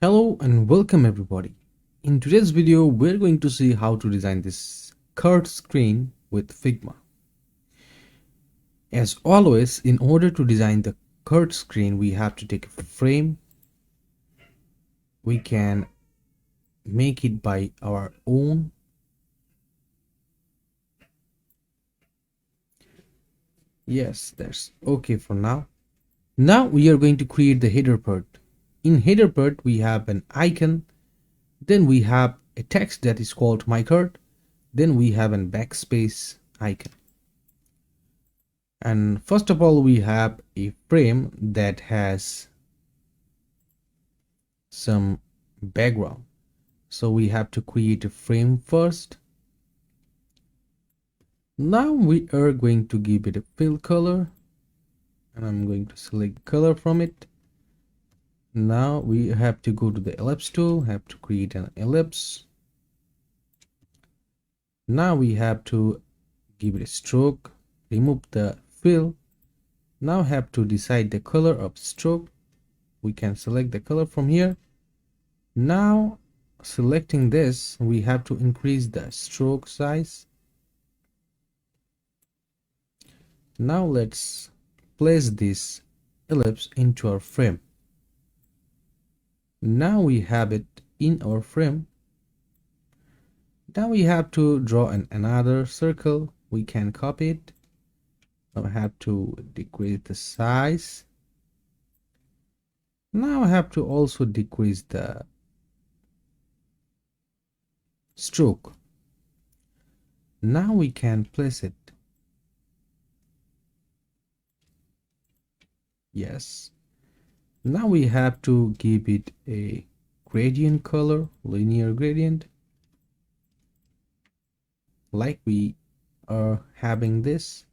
Hello and welcome everybody. In today's video, we're going to see how to design this curved screen with Figma. As always, in order to design the curved screen, we have to take a frame. We can make it by our own. Yes, that's okay for now. Now we are going to create the header part. In header part, we have an icon. Then we have a text that is called my card. Then we have an backspace icon. And first of all, we have a frame that has some background. So we have to create a frame first. Now we are going to give it a fill color, and I'm going to select color from it. Now we have to go to the ellipse tool, have to create an ellipse. Now we have to give it a stroke, remove the fill. Now have to decide the color of stroke. We can select the color from here. Now selecting this, we have to increase the stroke size. Now let's place this ellipse into our frame. Now we have it in our frame. Now we have to draw another circle. We can copy it. Now I have to decrease the size. Now I have to also decrease the stroke. Now we can place it. Yes. Now we have to give it a gradient color, linear gradient, like we are having this.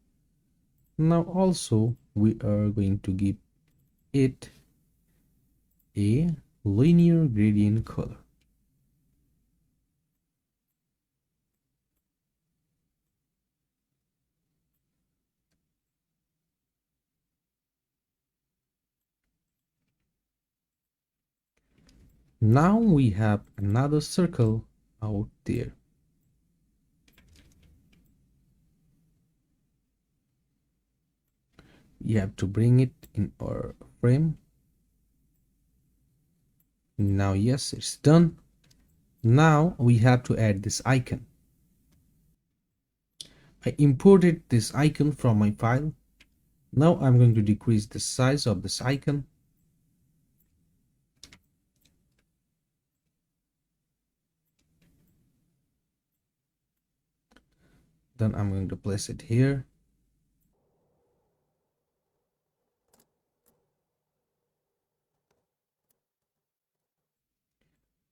Now also we are going to give it a linear gradient color. Now we have another circle out there. We have to bring it in our frame. Now yes, it's done. Now we have to add this icon. I imported this icon from my file. Now I'm going to decrease the size of this icon. Then I'm going to place it here.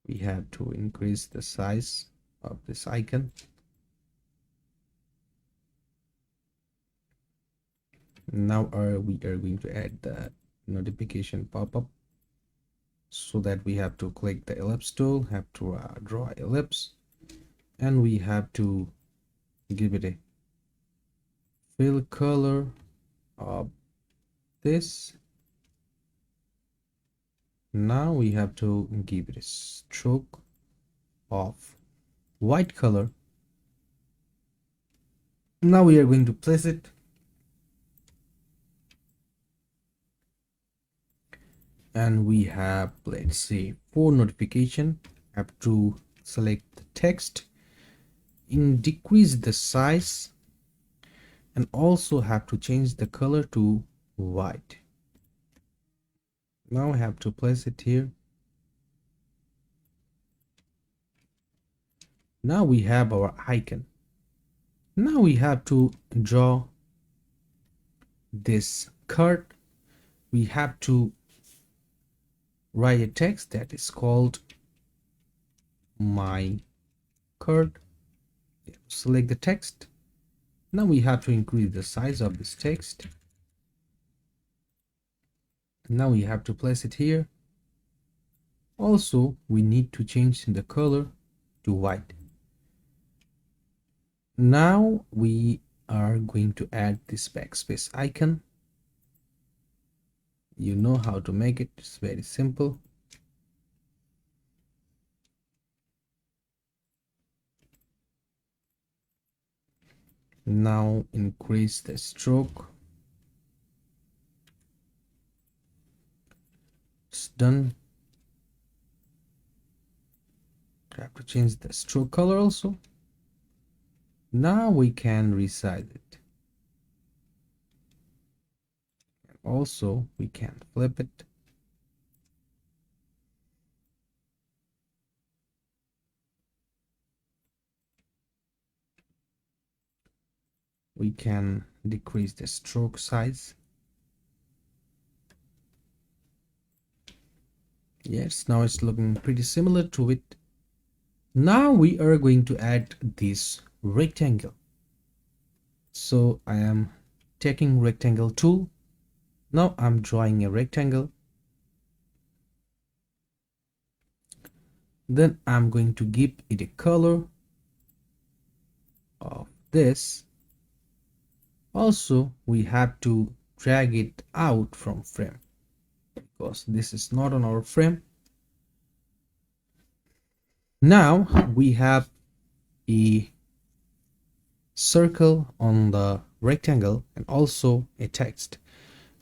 We have to increase the size of this icon. Now we are going to add the notification pop-up, so that we have to click the ellipse tool, have to draw ellipse, and we have to give it a fill color of this. Now we have to give it a stroke of white color. Now we are going to place it. And we have, let's say, for notification, have to select the text, decrease the size, and also have to change the color to white. Now I have to place it here. Now we have our icon. Now we have to draw this card. We have to write a text that is called my card. Select the text. Now we have to increase the size of this text. Now we have to place it here. Also, we need to change the color to white. Now we are going to add this backspace icon. You know how to make it, it's very simple. Now increase the stroke. It's done. I have to change the stroke color also. Now we can resize it. Also, we can flip it. We can decrease the stroke size. Yes, now it's looking pretty similar to it. Now we are going to add this rectangle. So I am taking rectangle tool. Now I'm drawing a rectangle. Then I'm going to give it a color of this. Also, we have to drag it out from frame because this is not on our frame. Now we have a circle on the rectangle and also a text.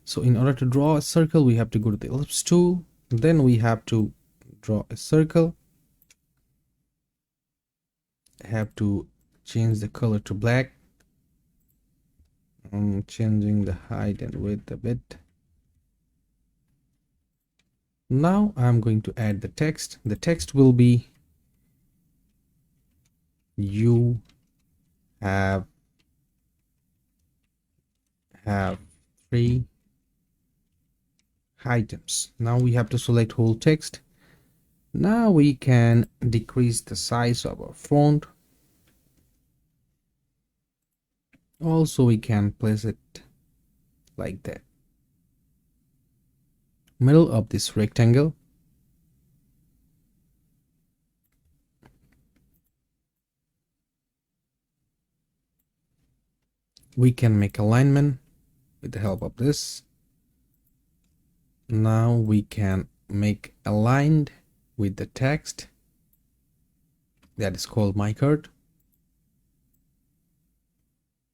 So in order to draw a circle, we have to go to the ellipse tool. Then we have to draw a circle. I have to change the color to black. I'm changing the height and width a bit. Now I'm going to add the text. The text will be you have 3 items. Now we have to select whole text. Now we can decrease the size of our font. Also, we can place it like that. Middle of this rectangle. We can make alignment with the help of this. Now we can make aligned with the text that is called my card,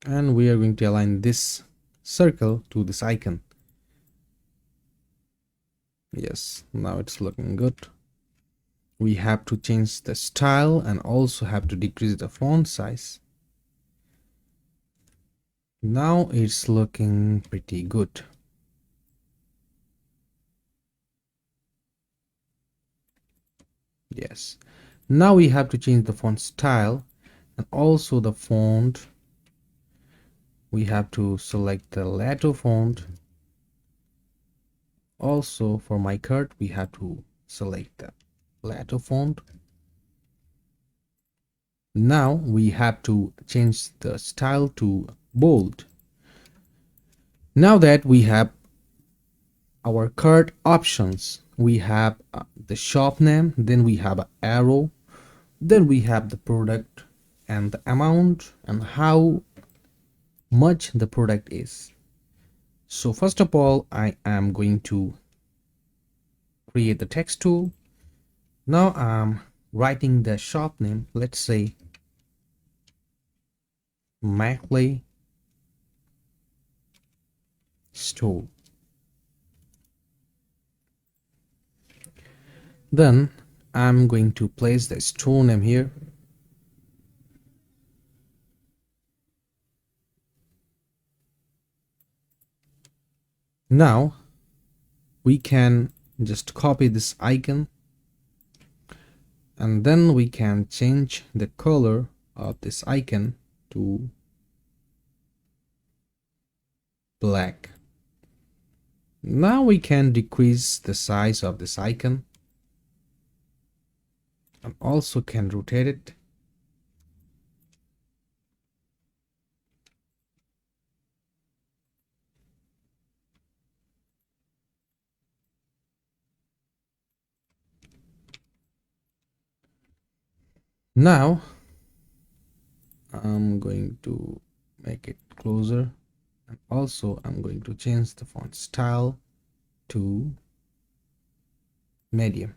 and we are going to align this circle to this icon. Yes, now it's looking good. We have to change the style and also have to decrease the font size. Now it's looking pretty good. Yes, now we have to change the font style and also the font. We have to select the Lato font. Also for my card, we have to select the Lato font. Now we have to change the style to bold. Now that we have our card options, we have the shop name, then we have an arrow, then we have the product and the amount and how much the product is. So first of all, I am going to create the text tool. Now I'm writing the shop name. Let's say Mackley Store. Then I'm going to place the store name here. Now we can just copy this icon and then we can change the color of this icon to black. Now we can decrease the size of this icon and also can rotate it. Now I'm going to make it closer and also I'm going to change the font style to medium.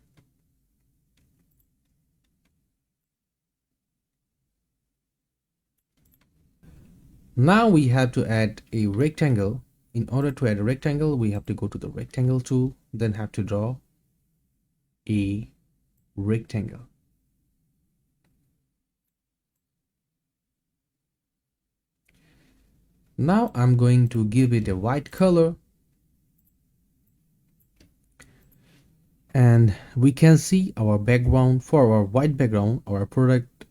Now we have to add a rectangle. In order to add a rectangle, we have to go to the rectangle tool, then have to draw a rectangle. Now I'm going to give it a white color, and we can see our background. For our white background, our product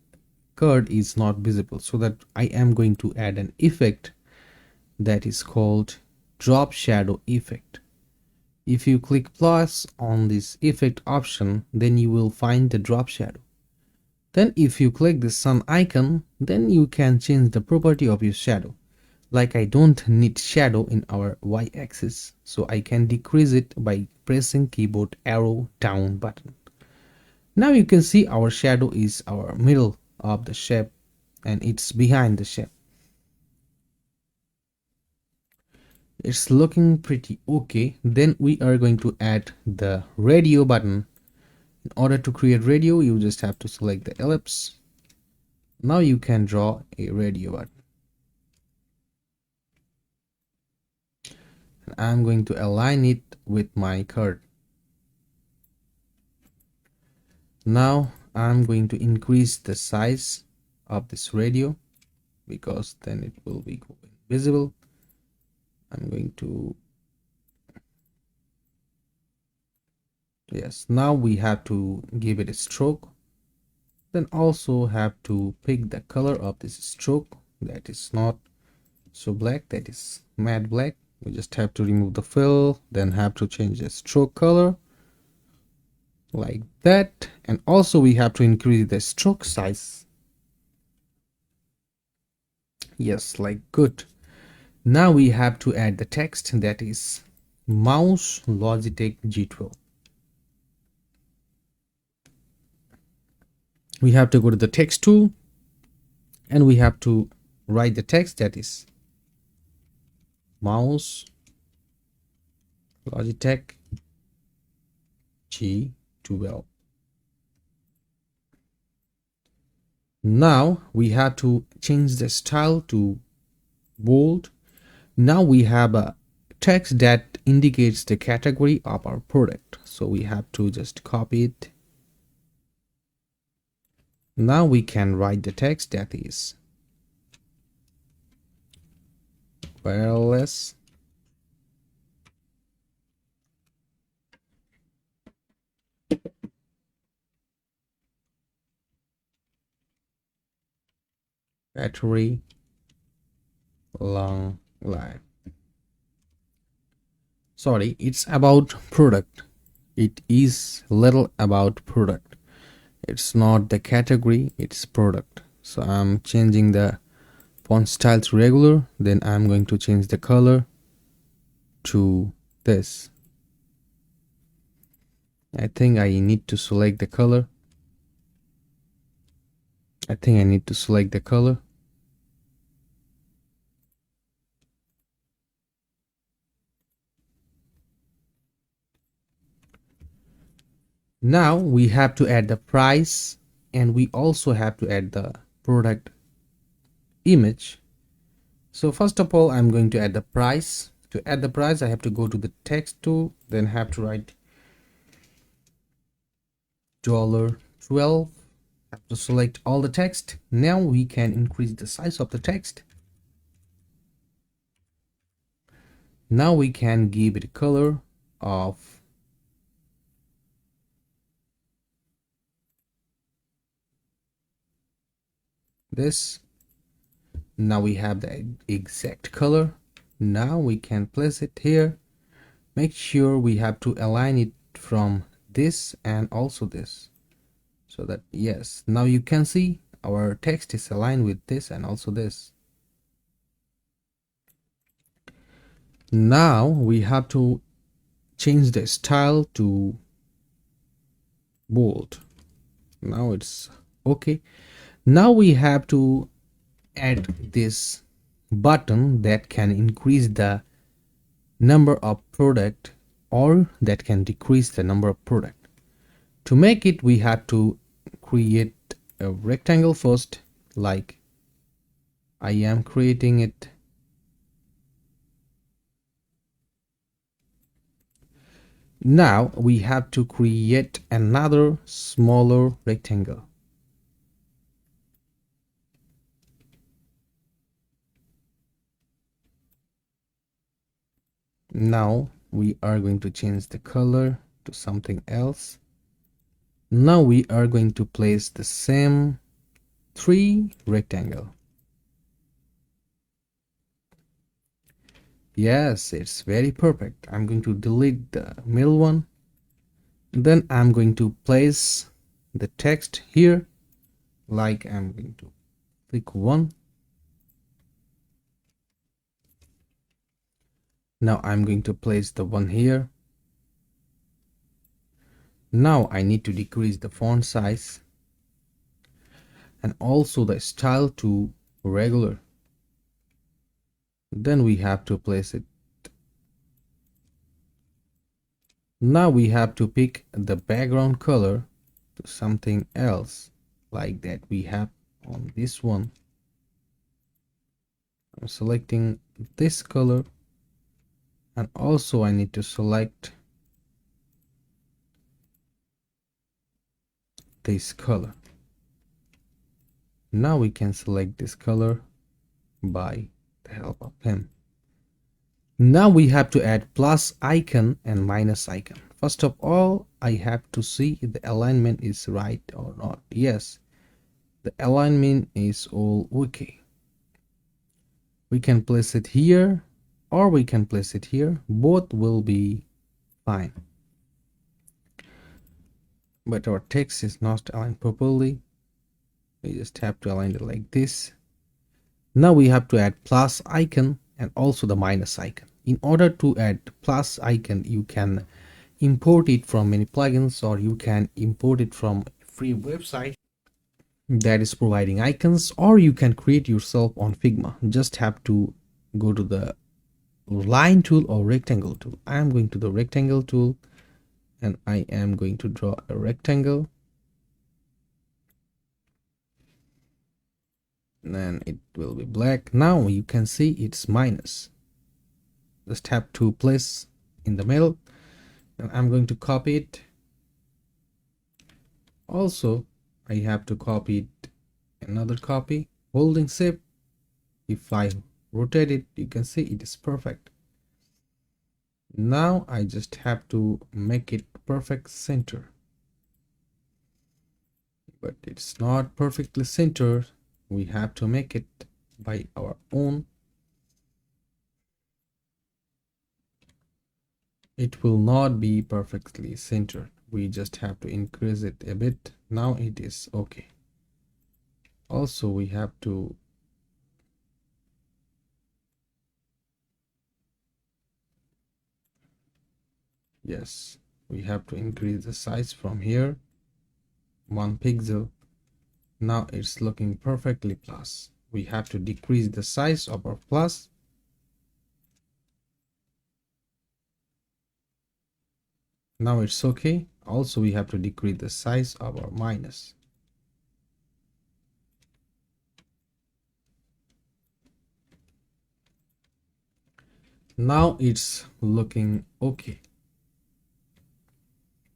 card is not visible, so that I am going to add an effect that is called drop shadow effect. If you click plus on this effect option, then you will find the drop shadow. Then if you click the sun icon, then you can change the property of your shadow. Like I don't need shadow in our y-axis, so I can decrease it by pressing keyboard arrow down button. Now you can see our shadow is our middle of the shape and it's behind the shape. It's looking pretty okay. Then we are going to add the radio button. In order to create radio, you just have to select the ellipse. Now you can draw a radio button. And I'm going to align it with my card. Now I'm going to increase the size of this radio because then it will be visible. I'm going to, yes, now we have to give it a stroke. Then also have to pick the color of this stroke that is not so black, that is matte black. We just have to remove the fill, then have to change the stroke color like that, and also we have to increase the stroke size. Yes, like good. Now we have to add the text, that is mouse Logitech G12. We have to go to the text tool and we have to write the text, that is mouse Logitech G12. Now we have to change the style to bold. Now we have a text that indicates the category of our product, so we have to just copy it. Now we can write the text, that is wireless battery long life. Sorry, it's about product. It is little about product. It's not the category, it's product. So I'm changing the font style to regular, then I'm going to change the color to this. I think I need to select the color. Now we have to add the price, and we also have to add the product image. So first of all, I'm going to add the price. To add the price, I have to go to the text tool, then have to write $12. Have to select all the text. Now we can increase the size of the text. Now we can give it a color of this. Now we have the exact color. Now we can place it here. Make sure we have to align it from this and also this, so that, yes, now you can see our text is aligned with this and also this. Now we have to change the style to bold. Now it's okay. Now we have to add this button that can increase the number of product or that can decrease the number of product. To make it, we have to create a rectangle first, like I am creating it. Now we have to create another smaller rectangle. Now we are going to change the color to something else. Now we are going to place the same 3 rectangle. Yes, it's very perfect. I'm going to delete the middle one. Then I'm going to place the text here. Like I'm going to click 1. Now I'm going to place the one here. Now I need to decrease the font size and also the style to regular. Then we have to place it. Now we have to pick the background color to something else like that we have on this one. I'm selecting this color, and also I need to select this color. Now we can select this color by the help of pen. Now we have to add plus icon and minus icon. First of all, I have to see if the alignment is right or not. Yes, the alignment is all okay. We can place it here or we can place it here. Both will be fine. But our text is not aligned properly. We just have to align it like this. Now we have to add plus icon and also the minus icon. In order to add plus icon, you can import it from many plugins, or you can import it from a free website that is providing icons, or you can create yourself on Figma. Just have to go to the line tool or rectangle tool. I am going to the rectangle tool and I am going to draw a rectangle. Then it will be black. Now you can see it's minus. Just have to place in the middle, and I'm going to copy it. Also, I have to copy it, another copy, holding shift. If I rotate it, you can see it is perfect. Now I just have to make it perfect center, but it's not perfectly centered. We have to make it by our own. It will not be perfectly centered. We just have to increase it a bit. Now it is okay. Also, we have to we have to increase the size from here 1 pixel. Now it's looking perfectly plus. We have to decrease the size of our plus. Now it's okay. Also, we have to decrease the size of our minus. Now it's looking okay.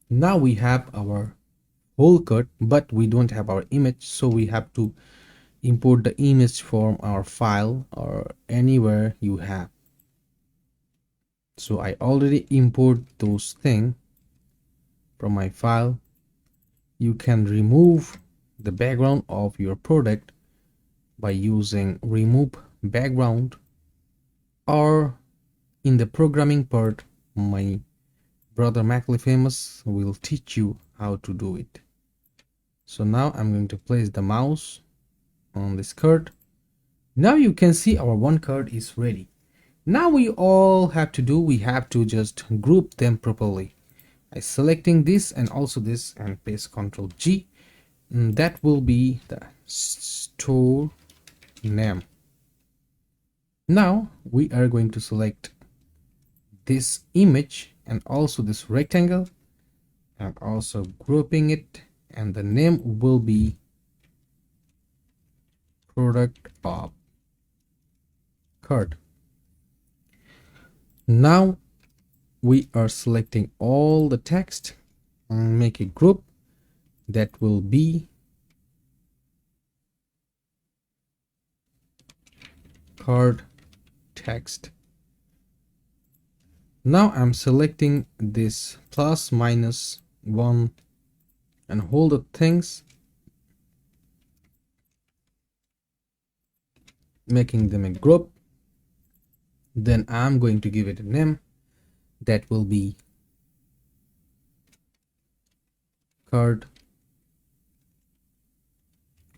Now we have our whole code, but we don't have our image, so we have to import the image from our file or anywhere you have. So I already import those things from my file. You can remove the background of your product by using remove background, or in the programming part, my brother Macly Famous will teach you how to do it. So now I'm going to place the mouse on this card. Now you can see our one card is ready. Now we all have to do, we have to just group them properly. I selecting this and also this and paste Ctrl G. And that will be the store name. Now we are going to select this image and also this rectangle and also grouping it, and the name will be product of card. Now we are selecting all the text and make a group that will be card text. Now I'm selecting this plus minus 1 and hold the things, making them a group. Then I'm going to give it a name that will be card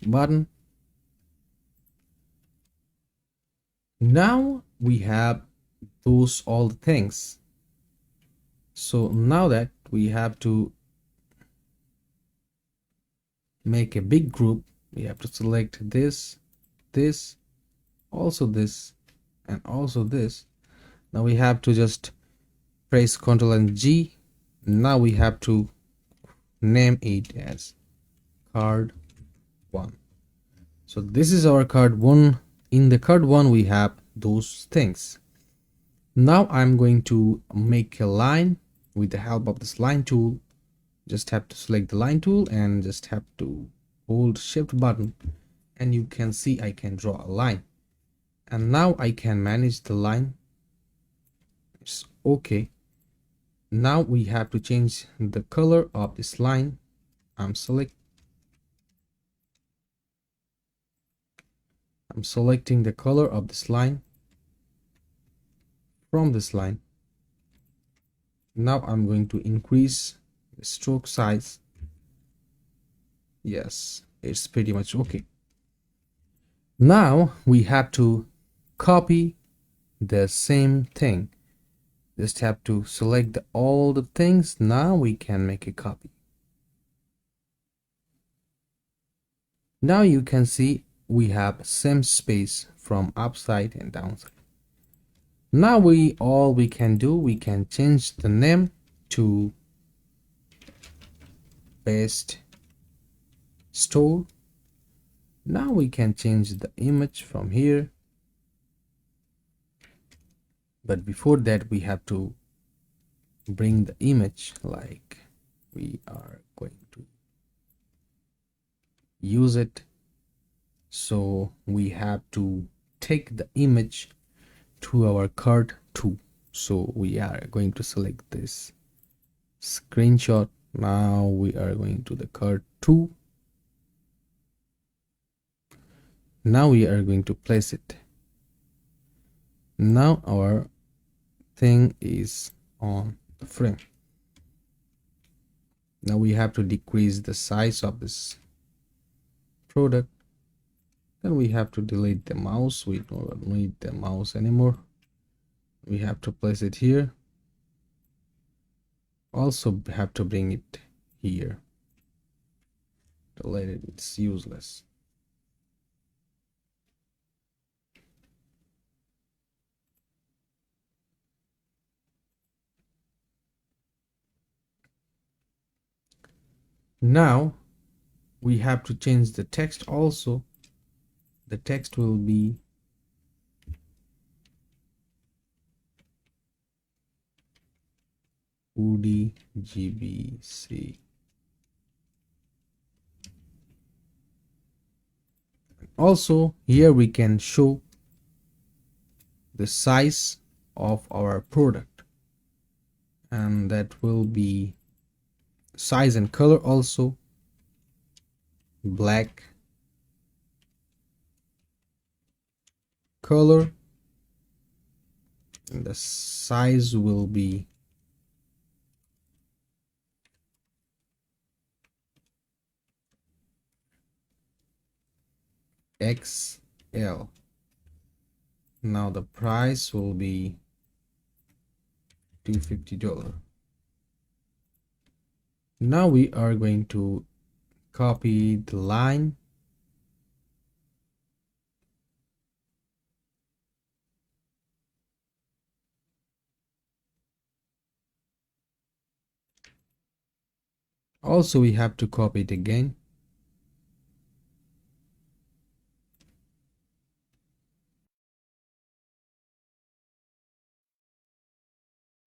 button. Now we have those all the things. So now that we have to make a big group, we have to select this, this, also this, and also this. Now we have to just press Ctrl and G. Now we have to name it as card 1. So this is our card 1. In the card 1 we have those things. Now I'm going to make a line with the help of this line tool. Just have to select the line tool and just have to hold shift button, and you can see I can draw a line. And now I can manage the line. It's okay. Now we have to change the color of this line. I'm selecting the color of this line from this line. Now I'm going to increase the stroke size. Yes, it's pretty much okay. Now we have to copy the same thing. Just have to select all the things. Now we can make a copy. Now you can see we have same space from upside and downside. Now we can do, we can change the name to paste store. Now we can change the image from here, but before that we have to bring the image, like we are going to use it. So we have to take the image to our card 2. So we are going to select this screenshot. Now we are going to the card 2. Now we are going to place it. Now our thing is on the frame. Now we have to decrease the size of this product. Then we have to delete the mouse. We don't need the mouse anymore. We have to place it here. Also have to bring it here. Delete it, it's useless. Now we have to change the text also. The text will be Woody GBC. Also here we can show the size of our product, and that will be size and color also. Black color, and the size will be XL. Now the price will be $250. Now we are going to copy the line. Also we have to copy it again.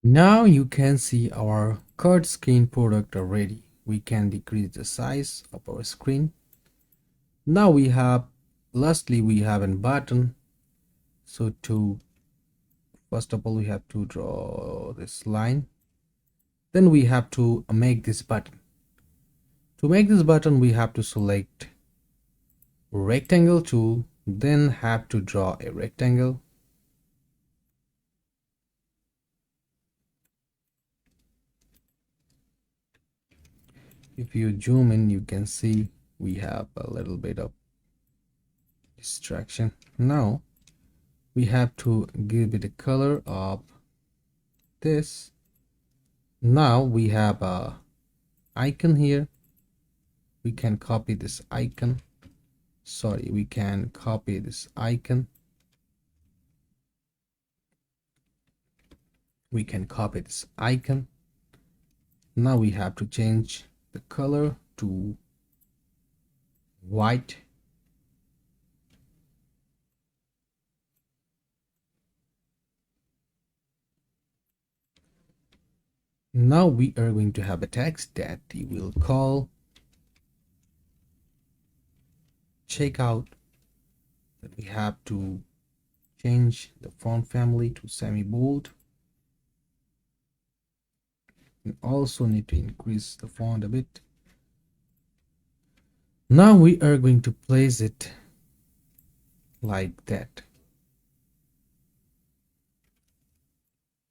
Now you can see our card screen product already. We can decrease the size of our screen. Now we have, lastly, we have a button. So to, first of all, we have to draw this line. Then we have to make this button. To make this button, we have to select rectangle tool, then have to draw a rectangle. If you zoom in, you can see we have a little bit of distraction. Now we have to give it a color of this. Now we have a icon here. We can copy this icon. Sorry, we can copy this icon. We can copy this icon. Now we have to change the color to white. Now we are going to have a text that we will call checkout. Then we have to change the font family to semi-bold. We also need to increase the font a bit. Now we are going to place it like that.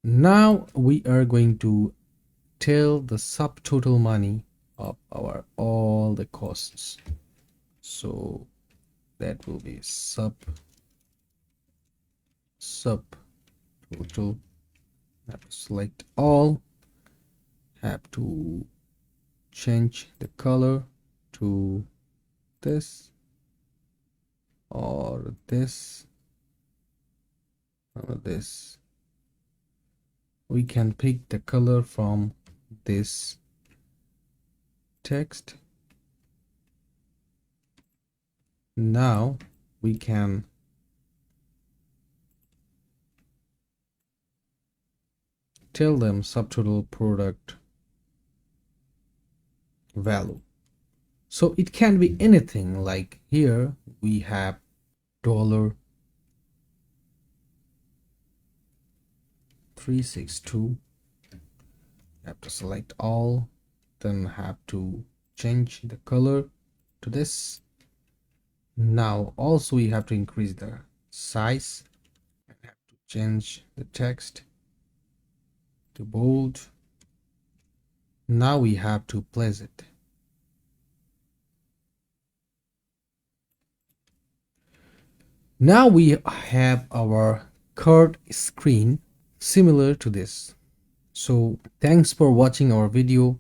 Now we are going to tell the subtotal money of our all the costs. So that will be subtotal. Have to select all. Have to change the color to this or this or this. We can pick the color from this text. Now we can tell them subtotal product value. So it can be anything, like here we have $362. Have to select all, then have to change the color to this. Now also we have to increase the size and have to change the text to bold. Now we have to place it. Now we have our card screen similar to this. So thanks for watching our video.